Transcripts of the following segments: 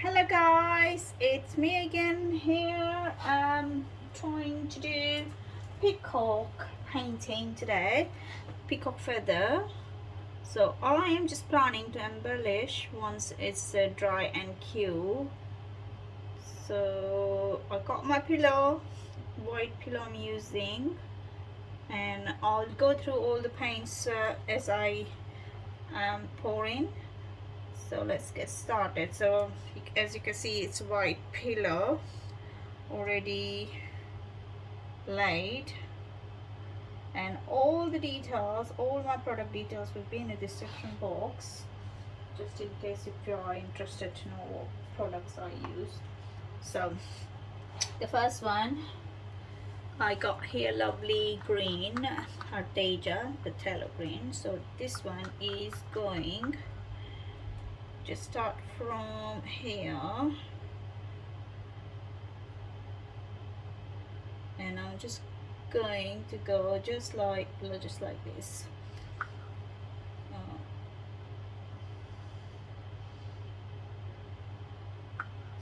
Hello guys, it's me again here. Trying to do peacock painting today, peacock feather. So I am just planning to embellish once it's dry and cool. So I got my pillow, white pillow I'm using, and I'll go through all the paints as I pour in. So let's get started. So as you can see, it's a white pillow already laid, and all the details, all my product details will be in the description box, just in case if you are interested to know what products I use. So the first one I got here, lovely green, Arteza, the Phthalo green. So this one is going, just start from here, and I'm just going to go just like this.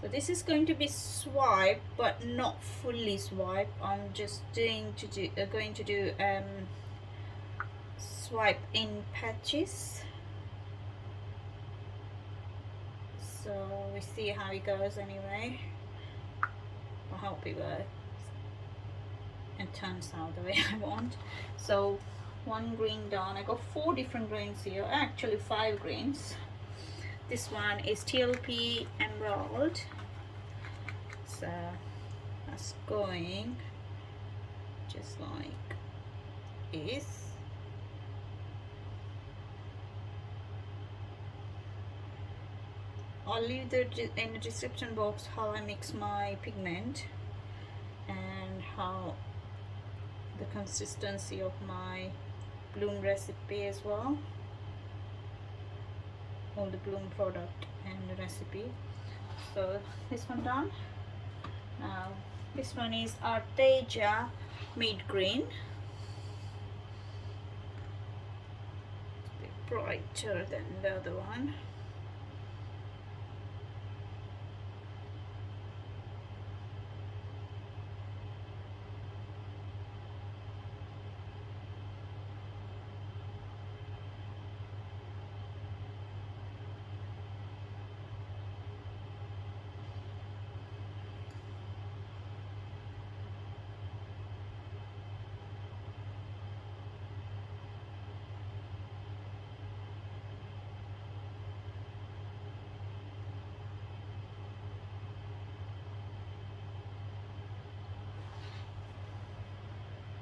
So this is going to be swipe, but not fully swipe. I'm just going to do swipe in patches. So we see how it goes anyway. I hope it works and turns out the way I want. So one green done. I got 4 different greens here, actually 5 greens. This one is TLP Emerald. So that's going just like this. I'll leave in the description box how I mix my pigment and how the consistency of my bloom recipe as well, all the bloom product and the recipe. So this one done. Now this one is Arteza Mid Green. It's a bit brighter than the other one.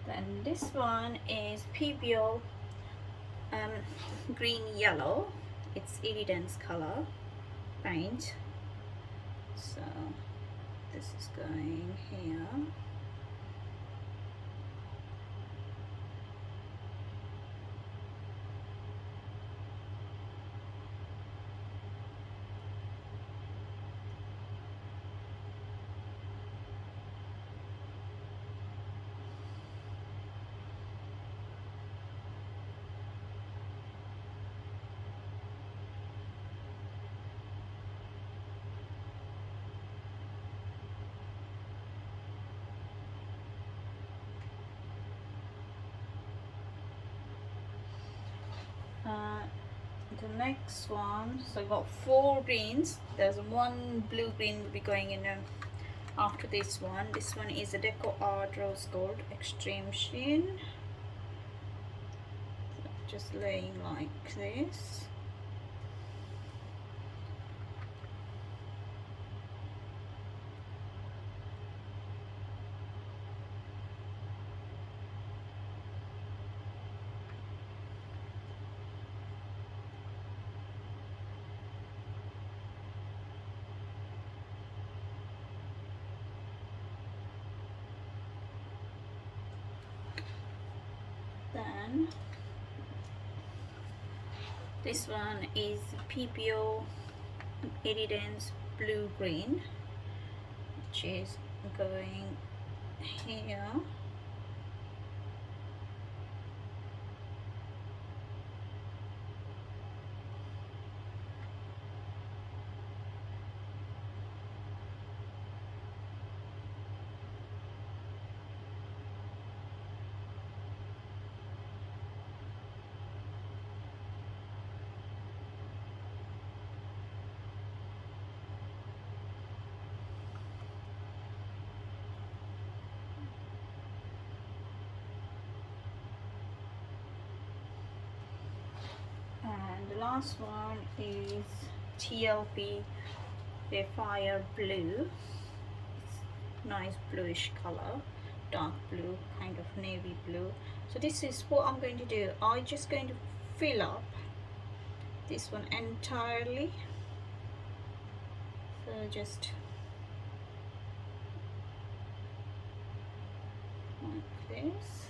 Then this one is Pebeo green yellow. It's iridescent color paint. So this is going here. The next one, so I got 4 greens. There's one blue green will be going in after this one. This one is a DecoArt Rose Gold Extreme Sheen. Just laying like this. Then this one is Pebeo Iridescent Blue Green, which is going here. And the last one is TLP Sapphire Blue. It's nice bluish color, dark blue, kind of navy blue. So this is what I'm going to do. I'm just going to fill up this one entirely. So just like this.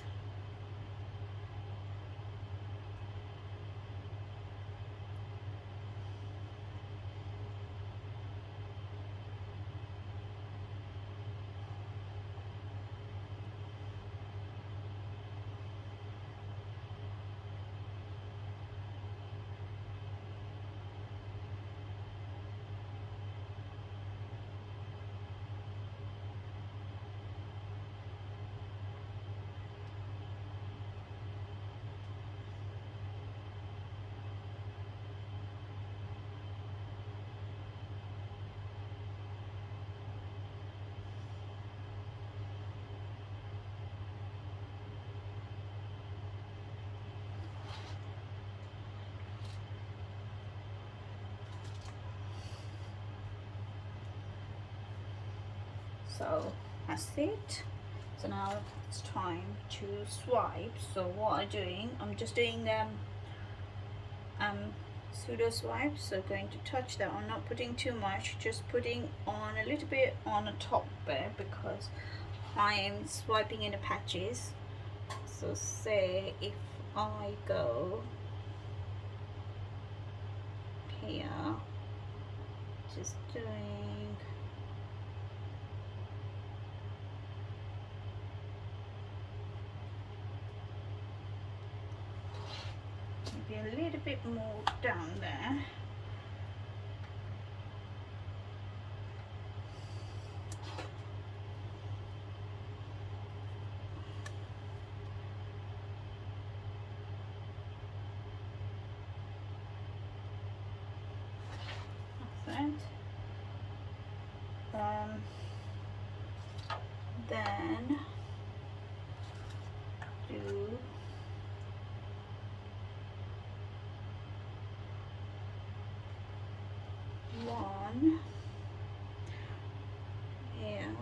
So that's it. So now it's time to swipe. So what I'm doing, I'm just doing pseudo swipe. So going to touch that. I'm not putting too much, just putting on a little bit on the top there because I am swiping in the patches. So say if I go here, just doing maybe a little bit more down there. Then do one here,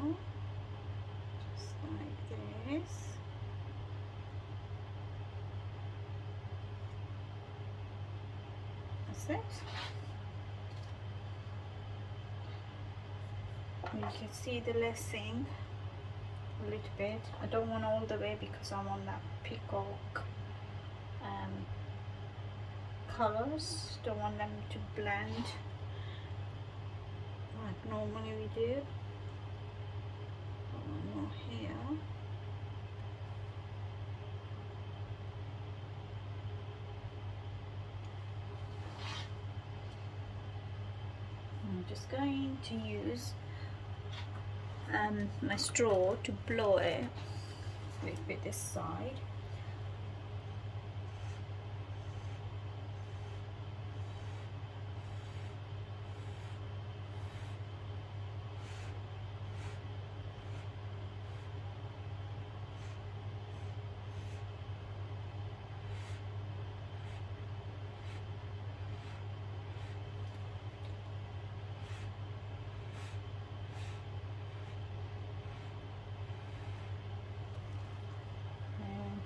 just like this. That's it. You can see the lacing a little bit. I don't want all the way because I'm on that Peacock colors. Don't want them to blend like normally we do. One more here. I'm just going to use my straw to blow it with this side.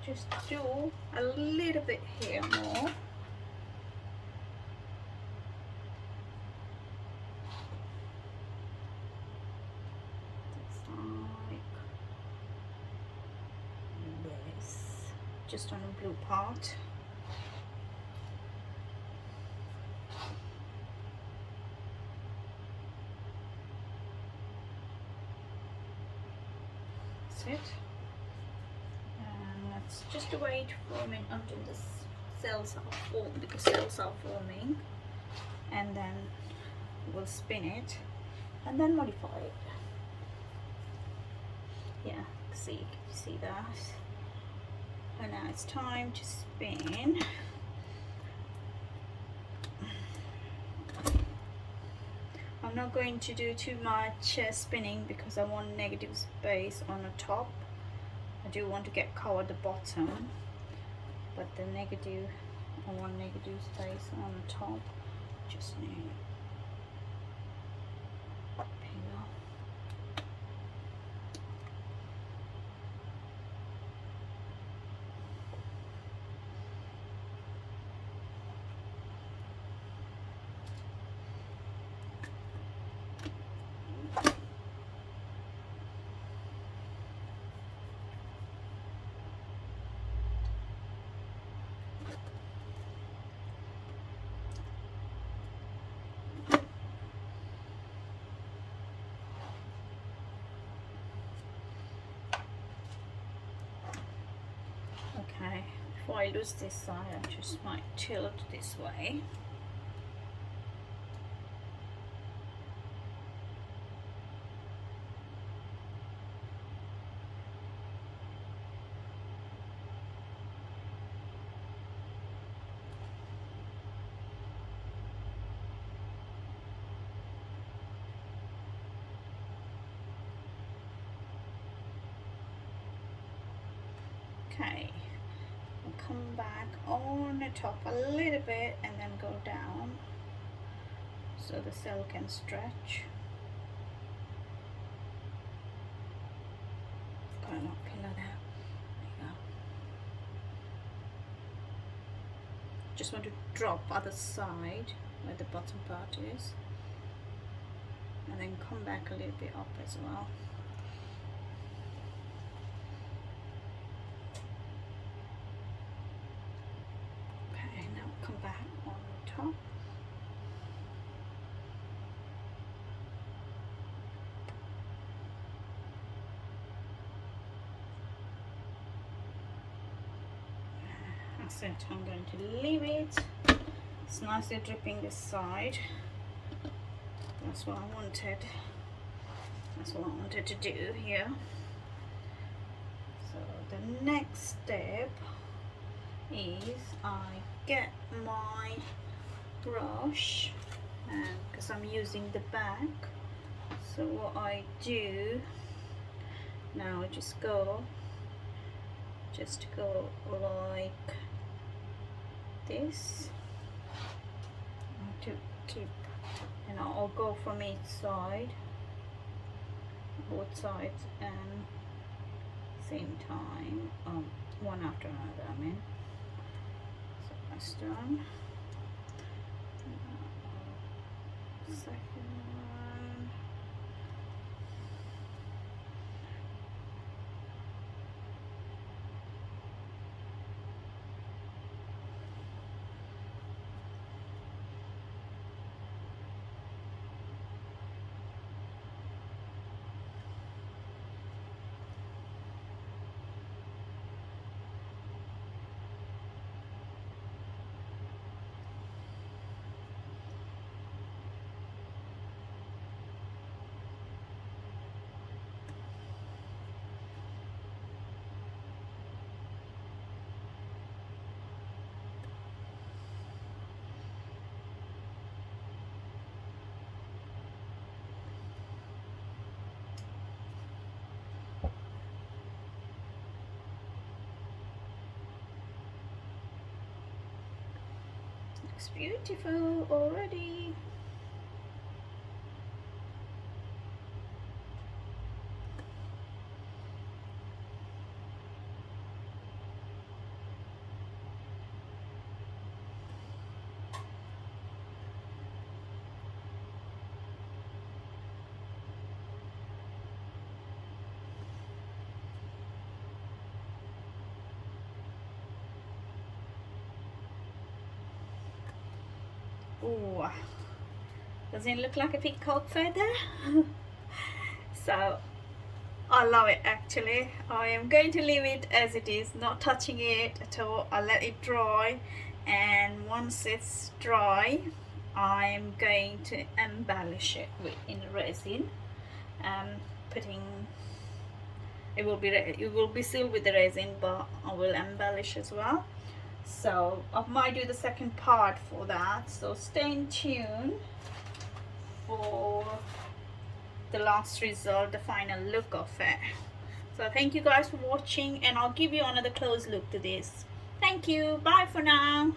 Just do a little bit here more. Just like this. Just on the blue part. That's it. Just wait for a minute until the cells are formed, because cells are forming, and then we'll spin it and then modify it. Yeah, see that? And now it's time to spin. I'm not going to do too much spinning because I want negative space on the top. I do want to get cover the bottom, but the negative want negative space on the top. Just need Pebeo. Okay, before I lose this side, I just might tilt this way. Okay, I'll come back on the top a little bit and then go down so the cell can stretch. Got a lot of pillow there. There you go. Just want to drop other side where the bottom part is, and then come back a little bit up as well. Come back on the top. That's it, I'm going to leave it. It's nicely dripping this side. That's what I wanted. That's what I wanted to do here. So the next step is I get my brush, and because I'm using the back, so what I do now, just go like this to keep, and I'll go from each side, both sides, and same time, one after another, I mean. So that's done. Second one. Looks beautiful already. Ooh, doesn't it look like a peacock feather? So I love it actually. I am going to leave it as it is, not touching it at all. I'll let it dry, and once it's dry I'm going to embellish it in resin. Putting it will be sealed with the resin, but I will embellish as well. So I might do the second part for that, so stay tuned for the last result, the final look of it. So thank you guys for watching, and I'll give you another close look to this. Thank you, bye for now.